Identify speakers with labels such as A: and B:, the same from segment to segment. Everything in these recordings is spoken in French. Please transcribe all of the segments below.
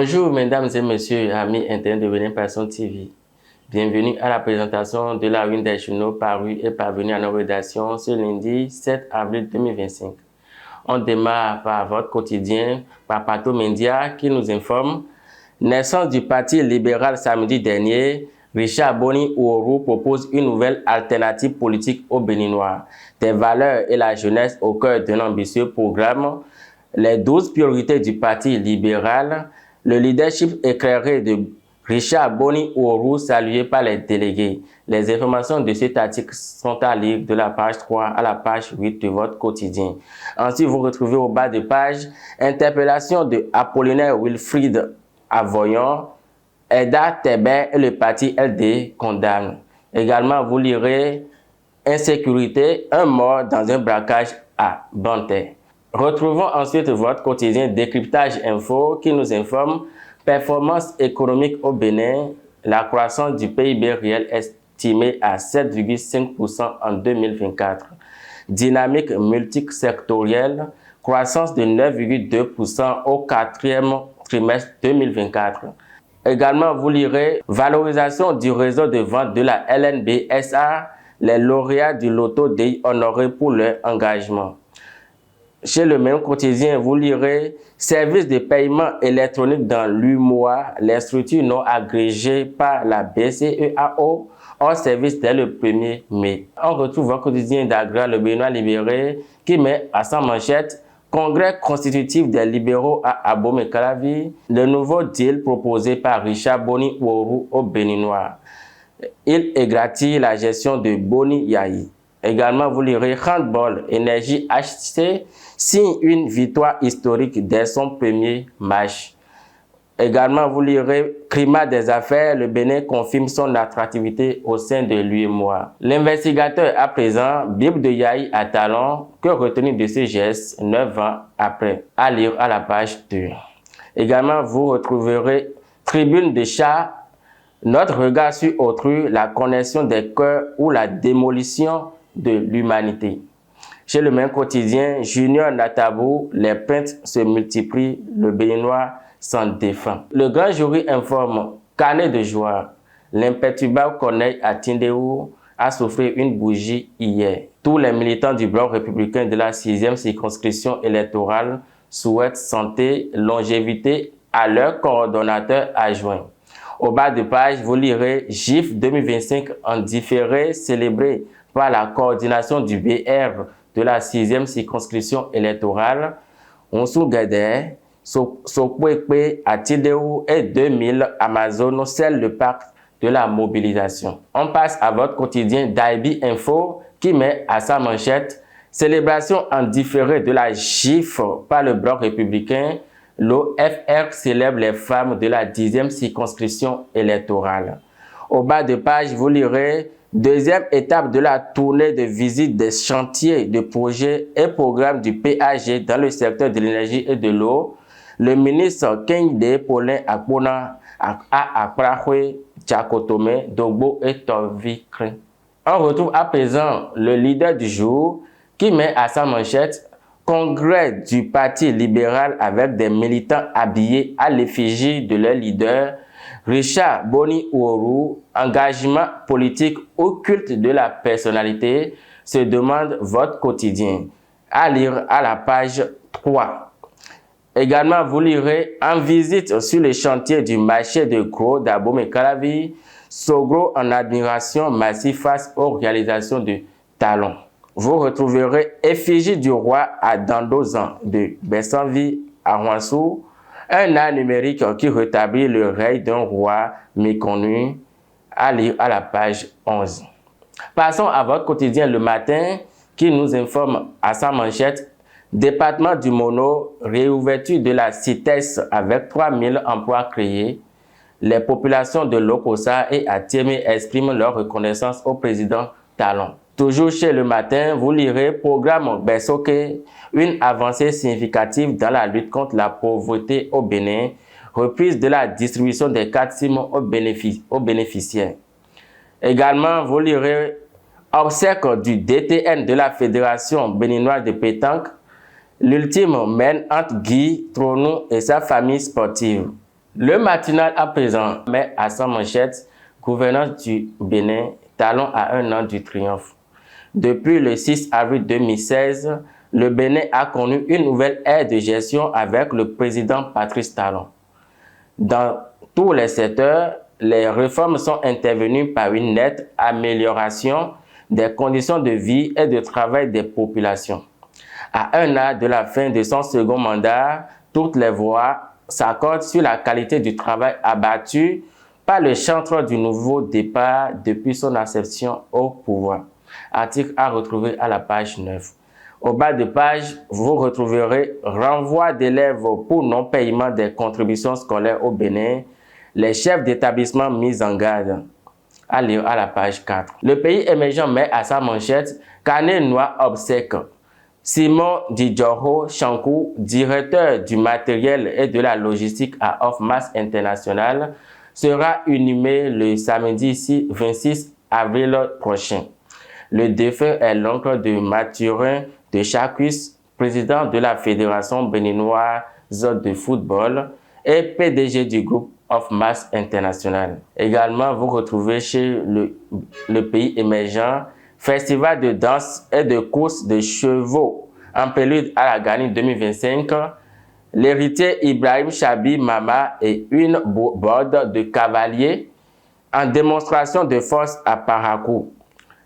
A: Bonjour mesdames et messieurs, amis internet de Benin Passion TV. Bienvenue à la présentation de la une des journaux parus et parvenus à nos rédactions ce lundi 7 avril 2025. On démarre par votre quotidien, par Pato Mendia qui nous informe. Naissance du Parti libéral samedi dernier, Richard Boni Ouourou propose une nouvelle alternative politique aux Béninois. Des valeurs et la jeunesse au cœur d'un ambitieux programme. Les 12 priorités du Parti libéral, le leadership éclairé de Richard Boni Ouourou salué par les délégués. Les informations de cet article sont à lire de la page 3 à la page 8 de votre quotidien. Ensuite, vous retrouvez au bas de page interpellation de Apollinaire Wilfried Avoyon, Eda Tébé et le parti LD condamnent. Également, vous lirez insécurité, un mort dans un braquage à Banté. Retrouvons ensuite votre quotidien Décryptage Info qui nous informe performance économique au Bénin, la croissance du PIB réel estimée à 7,5% en 2024. Dynamique multisectorielle, croissance de 9,2% au quatrième trimestre 2024. Également, vous lirez valorisation du réseau de vente de la LNBSA, les lauréats du loto DI honorés pour leur engagement. Chez le même quotidien, vous lirez service de paiement électronique dans l'UMOA, les structures non agrégées par la BCEAO hors service dès le 1er mai. On retrouve votre quotidien d'Agra, le Béninois libéré, qui met à sa manchette Congrès constitutif des libéraux à Abomey-Calavi, le nouveau deal proposé par Richard Boni Ouourou aux Béninois. Il égratie la gestion de Boni Yahi. Également, vous lirez Handball Énergie HC signe une victoire historique dès son premier match. Également, vous lirez Climat des affaires, le Bénin confirme son attractivité au sein de l'UEMOA. L'investigateur à présent, Bible de Yahi à talon, que retenir de ce geste 9 ans après, à lire à la page 2. Également, vous retrouverez Tribune de chat, notre regard sur autrui, la connexion des cœurs ou la démolition de l'humanité. Chez le même quotidien, Junior Natabou, les plaintes se multiplient, le Béninois s'en défend. Le grand jury informe, carnet de joie, l'imperturbable Corneille à Tindéou a soufflé une bougie hier. Tous les militants du bloc républicain de la 6e circonscription électorale souhaitent santé, longévité à leur coordonnateur adjoint. Au bas de page, vous lirez GIF 2025 en différé célébré par la coordination du BR de la 6e circonscription électorale. Onsou Guédé, Sokwekwe à Tidéou et 2000 Amazon scellent le pacte de la mobilisation. On passe à votre quotidien Daibi Info qui met à sa manchette célébration en différé de la GIF par le bloc républicain. L'OFR célèbre les femmes de la 10e circonscription électorale. Au bas de page, vous lirez deuxième étape de la tournée de visite des chantiers de projets et programmes du PAG dans le secteur de l'énergie et de l'eau. Le ministre Kende Paulin Akpona a Aprahwe, Tchakotome, Dogbo et Tovikrin. On retrouve à présent le leader du jour qui met à sa manchette Congrès du Parti libéral avec des militants habillés à l'effigie de leur leader, Richard Boni Ouourou, engagement politique au culte de la personnalité, se demande votre quotidien. À lire à la page 3. Également, vous lirez en visite sur les chantiers du marché de gros d'Abomey-Calavi, Sogro en admiration massive face aux réalisations de Talon. Vous retrouverez effigie du roi à Dandozan de Bessanvi à Roissou, un art numérique qui rétablit le règne d'un roi méconnu, à lire à la page 11. Passons à votre quotidien Le Matin qui nous informe à sa manchette département du Mono, réouverture de la CITES avec 3000 emplois créés. Les populations de Lokossa et Atiémé expriment leur reconnaissance au président Talon. Toujours chez Le Matin, vous lirez programme Bessoké, une avancée significative dans la lutte contre la pauvreté au Bénin, reprise de la distribution des 4 SIM aux bénéficiaires. Également, vous lirez obsèques du DTN de la Fédération béninoise de pétanque, l'ultime mène entre Guy Tronou et sa famille sportive. Le matinal à présent met à sa manchette gouvernance du Bénin, talon à un an du triomphe. Depuis le 6 avril 2016, le Bénin a connu une nouvelle ère de gestion avec le président Patrice Talon. Dans tous les secteurs, les réformes sont intervenues par une nette amélioration des conditions de vie et de travail des populations. À un an de la fin de son second mandat, toutes les voix s'accordent sur la qualité du travail abattu par le chantre du nouveau départ depuis son acception au pouvoir. Article à retrouver à la page 9. Au bas de page, vous retrouverez renvoi d'élèves pour non-paiement des contributions scolaires au Bénin, les chefs d'établissement mis en garde. À lire à la page 4. Le pays émergent met à sa manchette carnet noir obsèque. Simon Didjoro Chankou, directeur du matériel et de la logistique à Offmas International, sera inhumé le samedi 26 avril prochain. Le défunt est l'oncle de Mathurin de Chacus, président de la Fédération béninoise de football et PDG du groupe Offmas International. Également, vous retrouvez chez le pays émergent Festival de danse et de course de chevaux en prélude à la Gani 2025. L'héritier Ibrahim Chabi Mama et une borde de cavaliers en démonstration de force à Parakou.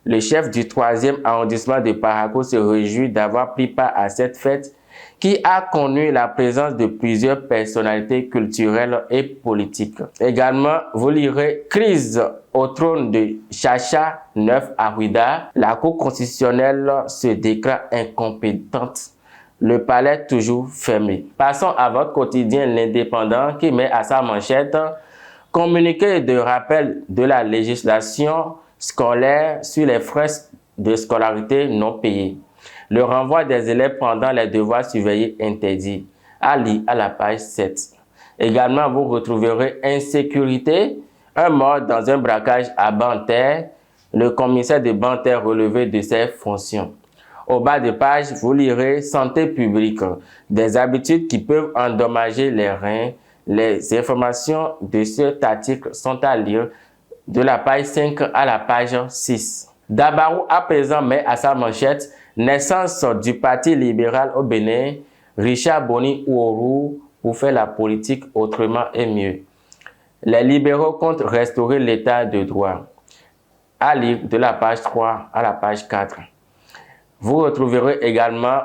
A: Le chef du 3e arrondissement de Parakou se réjouit d'avoir pris part à cette fête qui a connu la présence de plusieurs personnalités culturelles et politiques. Également, vous lirez « Crise au trône de Chacha 9 à Ouida ». La Cour constitutionnelle se déclare incompétente. Le palais toujours fermé. Passons à votre quotidien L'Indépendant qui met à sa manchette « Communiqué de rappel de la législation scolaire sur les frais de scolarité non payés. Le renvoi des élèves pendant les devoirs surveillés interdit. À lire à la page 7. Également, vous retrouverez insécurité, un mort dans un braquage à Banterre, le commissaire de Banterre relevé de ses fonctions. Au bas de page, vous lirez santé publique, des habitudes qui peuvent endommager les reins. Les informations de cet article sont à lire de la page 5 à la page 6. Dabarou à présent met à sa manchette naissance du Parti libéral au Bénin, Richard Boni Ouourou pour faire la politique autrement et mieux. Les libéraux comptent restaurer l'état de droit. À lire de la page 3 à la page 4. Vous retrouverez également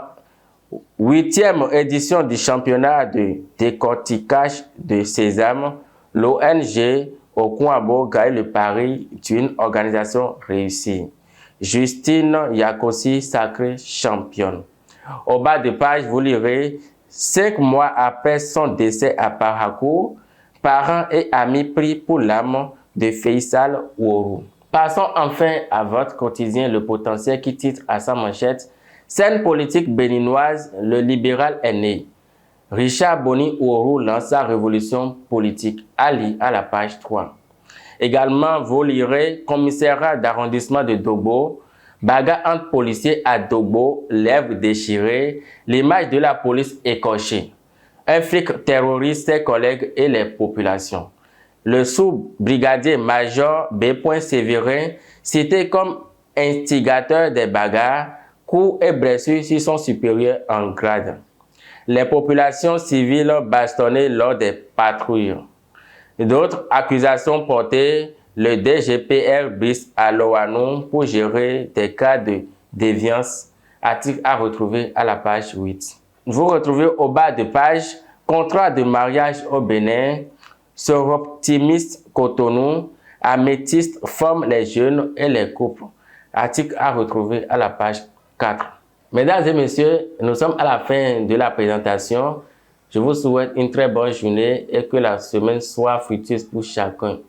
A: 8e édition du championnat de décortiquage de sésame. L'ONG Okwabo gagne le pari d'une organisation réussie. Justine Yakossi sacrée championne. Au bas de page, vous lirez 5 mois après son décès à Parakou, parents et amis prient pour l'âme de Faisal Ouourou. Passons enfin à votre quotidien Le Potentiel qui titre à sa manchette scène politique béninoise, le libéral est né. Richard Boni Ouourou lance sa révolution politique. Ali à la page 3. Également, vous lirez commissariat d'arrondissement de Dogbo, bagarre entre policiers à Dogbo, lèvres déchirées, l'image de la police écorchée. Un flic terrorise ses collègues et les populations. Le sous-brigadier-major B. Séverin, cité comme instigateur des bagarres, coups et blessures sur son supérieur en grade. Les populations civiles bastonnées lors des patrouilles. D'autres accusations portées, le DGPR Brice à Loanou pour gérer des cas de déviance. Article à retrouver à la page 8. Vous retrouvez au bas de page contrat de mariage au Bénin. Soroptimiste Cotonou, améthyste forme les jeunes et les couples. Article à retrouver à la page 4. Mesdames et messieurs, nous sommes à la fin de la présentation. Je vous souhaite une très bonne journée et que la semaine soit fructueuse pour chacun.